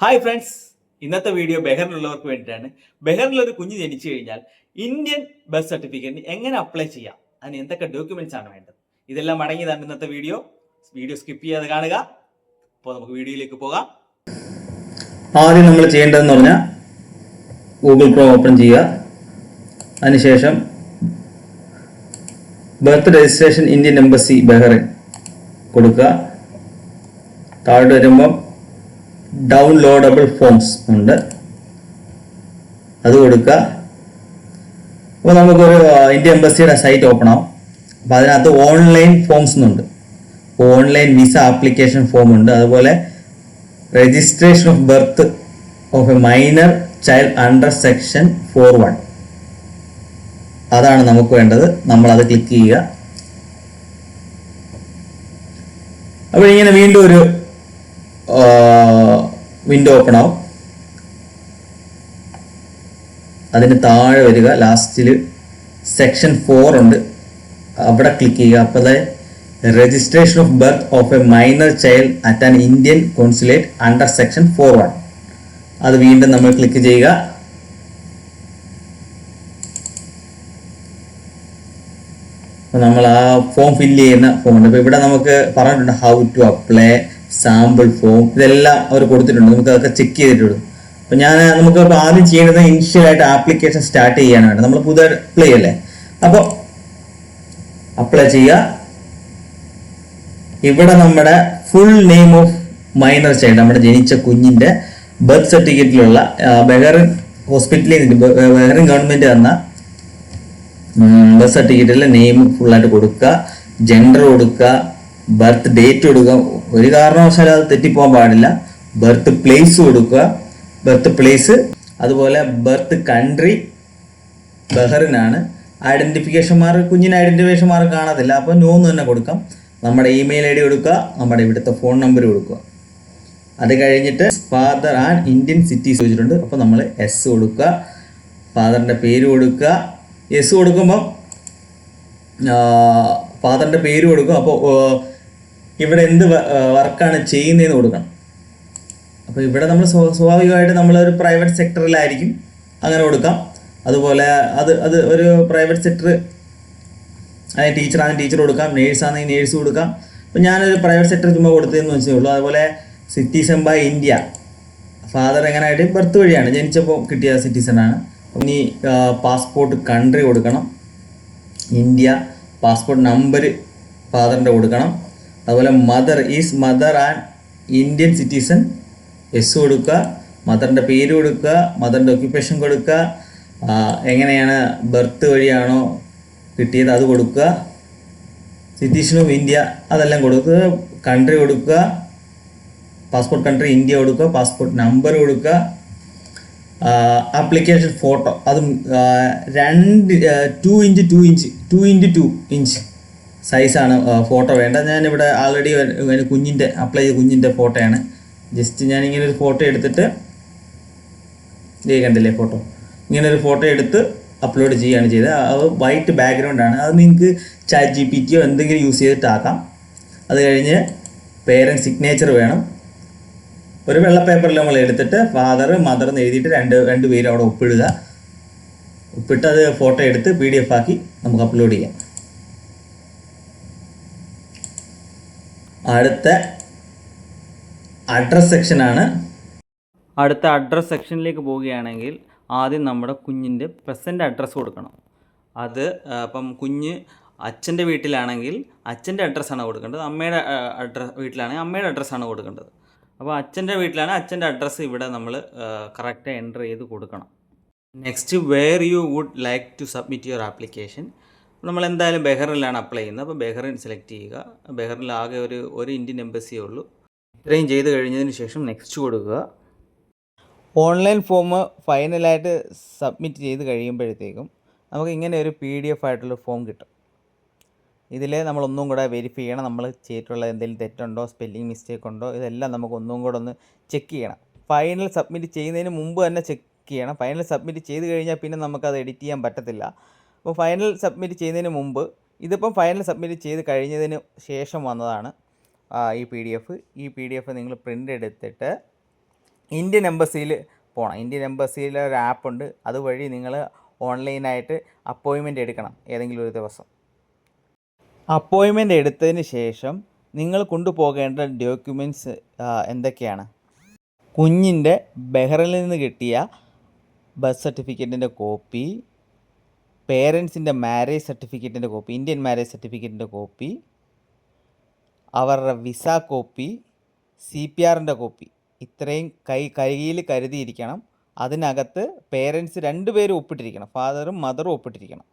Hi friends, ഇന്നത്തെ video ബെഹറിനുള്ളവർക്ക് വേണ്ടിയിട്ടാണ്. ബെഹറിൽ ഒരു കുഞ്ഞ് ജനിച്ചു കഴിഞ്ഞാൽ ഇന്ത്യൻ ബർത്ത് സർട്ടിഫിക്കറ്റിന് എങ്ങനെ അപ്ലൈ ചെയ്യാം, അതിന് എന്തൊക്കെ ഡോക്യുമെന്റ്സ് ആണ് വേണ്ടത്, ഇതെല്ലാം അടങ്ങിയതാണ് ഇന്നത്തെ വീഡിയോ. സ്കിപ്പ് ചെയ്യാതെ കാണുക. അപ്പോൾ നമുക്ക് വീഡിയോയിലേക്ക് പോകാം. ആദ്യം നമ്മൾ ചെയ്യേണ്ടതെന്ന് പറഞ്ഞാൽ ഗൂഗിൾ ക്രോം ഓപ്പൺ ചെയ്യുക. അതിനുശേഷം birth registration Indian embassy Bahrain കൊടുക്കുക. താഴെ വരുമ്പം ഡൗൺലോഡബിൾ ഫോംസ് ഉണ്ട്, അത് കൊടുക്കുക. അപ്പോൾ നമുക്കൊരു ഇന്ത്യൻ എംബസിയുടെ സൈറ്റ് ഓപ്പൺ ആവും. അപ്പോൾ അതിനകത്ത് ഓൺലൈൻ ഫോംസ് എന്നുണ്ട്. ഓൺലൈൻ വിസ ആപ്ലിക്കേഷൻ ഫോം ഉണ്ട്, അതുപോലെ registration of birth of A minor child under section 4(1) അതാണ് നമുക്ക് വേണ്ടത്. നമ്മളത് ക്ലിക്ക് ചെയ്യുക. അപ്പോൾ ഇങ്ങനെ വീണ്ടും ഒരു വിൻഡോ ഓപ്പൺ ആവും. അതിന് താഴെ വരിക, ലാസ്റ്റിൽ സെക്ഷൻ 4 ഉണ്ട്, അവിടെ ക്ലിക്ക് ചെയ്യുക. അപ്പോൾ registration of birth of A minor child at an Indian consulate under section 4(1) അത് വീണ്ടും നമ്മൾ ക്ലിക്ക് ചെയ്യുക. നമ്മൾ ആ ഫോം ഫില്ല് ചെയ്യുന്ന ഫോം ഉണ്ട്. അപ്പോൾ ഇവിടെ നമുക്ക് പറഞ്ഞിട്ടുണ്ട് how to apply, sample form, ഇതെല്ലാം അവർ കൊടുത്തിട്ടുണ്ട്. നമുക്ക് അതൊക്കെ ചെക്ക് ചെയ്തിട്ടുള്ളൂ. അപ്പോൾ നമുക്ക് ഇപ്പോൾ ആദ്യം ചെയ്യേണ്ടത് ഇനിഷ്യലായിട്ട് ആപ്ലിക്കേഷൻ സ്റ്റാർട്ട് ചെയ്യാനാണ്. നമ്മൾ പുതിയ അപ്ലൈ ചെയ്യല്ലേ, അപ്പോൾ അപ്ലൈ ചെയ്യുക. ഇവിടെ നമ്മുടെ full name of minor child, നമ്മുടെ ജനിച്ച കുഞ്ഞിൻ്റെ ബർത്ത് സർട്ടിഫിക്കറ്റിലുള്ള ബഹ്റൈൻ ഹോസ്പിറ്റലിൽ നിന്ന് ബഹ്റൈൻ ഗവൺമെൻറ് തന്ന ബർത്ത് സർട്ടിഫിക്കറ്റിലെ നെയിം ഫുള്ളായിട്ട് കൊടുക്കുക, ജെൻഡർ കൊടുക്കുക, ബർത്ത് ഡേറ്റ് കൊടുക്കുക. ഒരു കാരണവശാലും അത് തെറ്റിപ്പോകാൻ പാടില്ല. ബർത്ത് പ്ലേസ് കൊടുക്കുക, ബർത്ത് പ്ലേസ്, അതുപോലെ ബർത്ത് കൺട്രി ബഹ്റൈനാണ്. ഐഡന്റിഫിക്കേഷൻ മാർക്ക്, കുഞ്ഞിന് ഐഡന്റിഫിക്കേഷൻ മാർക്ക് കാണത്തില്ല, അപ്പോൾ നോന്ന് തന്നെ കൊടുക്കാം. നമ്മുടെ ഇമെയിൽ ID കൊടുക്കുക, നമ്മുടെ ഇവിടുത്തെ ഫോൺ നമ്പർ കൊടുക്കുക. അത് കഴിഞ്ഞിട്ട് ഫാദർ ആൻഡ് ഇന്ത്യൻ സിറ്റീസ് ചോദിച്ചിട്ടുണ്ട്, അപ്പോൾ നമ്മൾ S കൊടുക്കുക. ഫാദറിൻ്റെ പേര് കൊടുക്കുക. S കൊടുക്കുമ്പം ഫാദറിൻ്റെ പേര് കൊടുക്കും. അപ്പോൾ ഇവിടെ എന്ത് വർക്കാണ് ചെയ്യുന്നതെന്ന് കൊടുക്കണം. അപ്പോൾ ഇവിടെ നമ്മൾ സ്വാഭാവികമായിട്ട് നമ്മളൊരു പ്രൈവറ്റ് സെക്ടറിലായിരിക്കും, അങ്ങനെ കൊടുക്കാം. അതുപോലെ അത് ഒരു പ്രൈവറ്റ് സെക്ടർ, അതിന് ടീച്ചറാണെങ്കിൽ ടീച്ചർ കൊടുക്കാം, നേഴ്സാണെങ്കിൽ നേഴ്സ് കൊടുക്കാം. അപ്പോൾ ഞാനൊരു പ്രൈവറ്റ് സെക്ടർ ചുമ്മാ കൊടുത്തതെന്ന് വെച്ചേ ഉള്ളൂ. അതുപോലെ സിറ്റിസൺ ബൈ ഇന്ത്യ, ഫാദർ എങ്ങനെയായിട്ട് ബർത്ത് വഴിയാണ് ജനിച്ചപ്പോൾ കിട്ടിയ സിറ്റിസണാണ്. ഇനി പാസ്പോർട്ട് കൺട്രി കൊടുക്കണം, ഇന്ത്യ. പാസ്പോർട്ട് നമ്പർ ഫാദറിൻ്റെ കൊടുക്കണം. അതുപോലെ mother and Indian citizen, S കൊടുക്കുക. മദറിൻ്റെ പേര് കൊടുക്കുക, മദറിൻ്റെ ഒക്യുപ്പേഷൻ കൊടുക്കുക, എങ്ങനെയാണ് ബർത്ത് വഴിയാണോ കിട്ടിയത് അത് കൊടുക്കുക. സിറ്റിസൺ ഓഫ് ഇന്ത്യ അതെല്ലാം കൊടുക്കുക. കൺട്രി കൊടുക്കുക, പാസ്പോർട്ട് കൺട്രി ഇന്ത്യ കൊടുക്കുക, പാസ്പോർട്ട് നമ്പർ കൊടുക്കുക. ആപ്ലിക്കേഷൻ ഫോട്ടോ അതും 2x2 ഇഞ്ച് സൈസാണ് ഫോട്ടോ വേണ്ടത്. ഞാനിവിടെ ആൾറെഡി കുഞ്ഞിൻ്റെ അപ്ലൈ ചെയ്ത കുഞ്ഞിൻ്റെ ഫോട്ടോയാണ്. ജസ്റ്റ് ഞാനിങ്ങനെ ഒരു ഫോട്ടോ എടുത്തിട്ട് കണ്ടില്ലേ ഫോട്ടോ, ഇങ്ങനെ ഒരു ഫോട്ടോ എടുത്ത് അപ്ലോഡ് ചെയ്യുകയാണ് ചെയ്തത്. അത് വൈറ്റ് ബാക്ക്ഗ്രൗണ്ടാണ്. അത് നിങ്ങൾക്ക് ChatGPT എന്തെങ്കിലും യൂസ് ചെയ്തിട്ടാക്കാം. അത് കഴിഞ്ഞ് പേരൻറ് സിഗ്നേച്ചർ വേണം. ഒരു വെള്ള പേപ്പറിൽ നമ്മൾ എടുത്തിട്ട് ഫാദർ മദർ എന്ന് എഴുതിയിട്ട് രണ്ട് പേരും അവിടെ ഒപ്പിടുക. ഒപ്പിട്ട് അത് ഫോട്ടോ എടുത്ത് PDF ആക്കി നമുക്ക് അപ്ലോഡ് ചെയ്യാം. അടുത്ത അഡ്രസ് സെക്ഷനാണ്. അടുത്ത അഡ്രസ് സെക്ഷനിലേക്ക് പോവുകയാണെങ്കിൽ ആദ്യം നമ്മുടെ കുഞ്ഞിൻ്റെ പ്രസൻറ്റ് അഡ്രസ്സ് കൊടുക്കണം. അത് ഇപ്പം കുഞ്ഞ് അച്ഛൻ്റെ വീട്ടിലാണെങ്കിൽ അച്ഛൻ്റെ അഡ്രസ്സാണ് കൊടുക്കേണ്ടത്, അമ്മയുടെ വീട്ടിലാണെങ്കിൽ അമ്മയുടെ അഡ്രസ്സാണ് കൊടുക്കേണ്ടത്. അപ്പോൾ അച്ഛൻ്റെ വീട്ടിലാണ് അച്ഛൻ്റെ അഡ്രസ്സ് ഇവിടെ നമ്മൾ കറക്റ്റ് എൻ്റർ ചെയ്ത് കൊടുക്കണം. Next, where you would like to submit your application. നമ്മൾ എന്തായാലും ബഹ്റൈനിലാണ് അപ്ലൈ ചെയ്യുന്നത്, അപ്പോൾ ബഹ്റൈൻ സെലക്ട് ചെയ്യുക. ബഹ്റൈനിൽ ആകെ ഒരു ഇന്ത്യൻ എംബസിയേ ഉള്ളൂ. ഇത്രയും ചെയ്ത് കഴിഞ്ഞതിന് ശേഷം നെക്സ്റ്റ് കൊടുക്കുക. ഓൺലൈൻ ഫോം ഫൈനലായിട്ട് സബ്മിറ്റ് ചെയ്ത് കഴിയുമ്പോഴത്തേക്കും നമുക്ക് ഇങ്ങനെ ഒരു PDF ആയിട്ടുള്ള ഫോം കിട്ടും. ഇതിൽ നമ്മളൊന്നും കൂടെ വെരിഫൈ ചെയ്യണം, നമ്മൾ ചെയ്തിട്ടുള്ള എന്തെങ്കിലും തെറ്റുണ്ടോ, സ്പെല്ലിംഗ് മിസ്റ്റേക്ക് ഉണ്ടോ, ഇതെല്ലാം നമുക്ക് ഒന്നും കൂടെ ഒന്ന് ചെക്ക് ചെയ്യണം. ഫൈനൽ സബ്മിറ്റ് ചെയ്യുന്നതിന് മുമ്പ് തന്നെ ചെക്ക് ചെയ്യണം. ഫൈനൽ സബ്മിറ്റ് ചെയ്ത് കഴിഞ്ഞാൽ പിന്നെ നമുക്കത് എഡിറ്റ് ചെയ്യാൻ പറ്റത്തില്ല. അപ്പോൾ ഫൈനൽ സബ്മിറ്റ് ചെയ്യുന്നതിന് മുമ്പ്, ഇതിപ്പം ഫൈനൽ സബ്മിറ്റ് ചെയ്ത് കഴിഞ്ഞതിന് ശേഷം വന്നതാണ് ഈ PDF. ഈ PDF നിങ്ങൾ പ്രിൻ്റ് എടുത്തിട്ട് ഇന്ത്യൻ എംബസിയിൽ പോകണം. ഇന്ത്യൻ എംബസിയിൽ ഒരു ആപ്പുണ്ട്, അതുവഴി നിങ്ങൾ ഓൺലൈനായിട്ട് അപ്പോയിൻമെൻ്റ് എടുക്കണം ഏതെങ്കിലും ഒരു ദിവസം. അപ്പോയിൻമെൻ്റ് എടുത്തതിന് ശേഷം നിങ്ങൾ കൊണ്ടുപോകേണ്ട ഡോക്യുമെൻറ്റ്സ് എന്തൊക്കെയാണ്? കുഞ്ഞിൻ്റെ ബഹ്റിനിൽ നിന്ന് കിട്ടിയ ബർത്ത് സർട്ടിഫിക്കറ്റിൻ്റെ കോപ്പി, പേരൻസിൻ്റെ മാരേജ് സർട്ടിഫിക്കറ്റിൻ്റെ കോപ്പി, ഇന്ത്യൻ മാരേജ് സർട്ടിഫിക്കറ്റിൻ്റെ കോപ്പി, അവരുടെ വിസ കോപ്പി, CPRൻ്റെ കോപ്പി, ഇത്രയും കയ്യിൽ കരുതിയിരിക്കണം. അതിനകത്ത് പേരൻസ് 2 പേരും ഒപ്പിട്ടിരിക്കണം, ഫാദറും മദറും ഒപ്പിട്ടിരിക്കണം.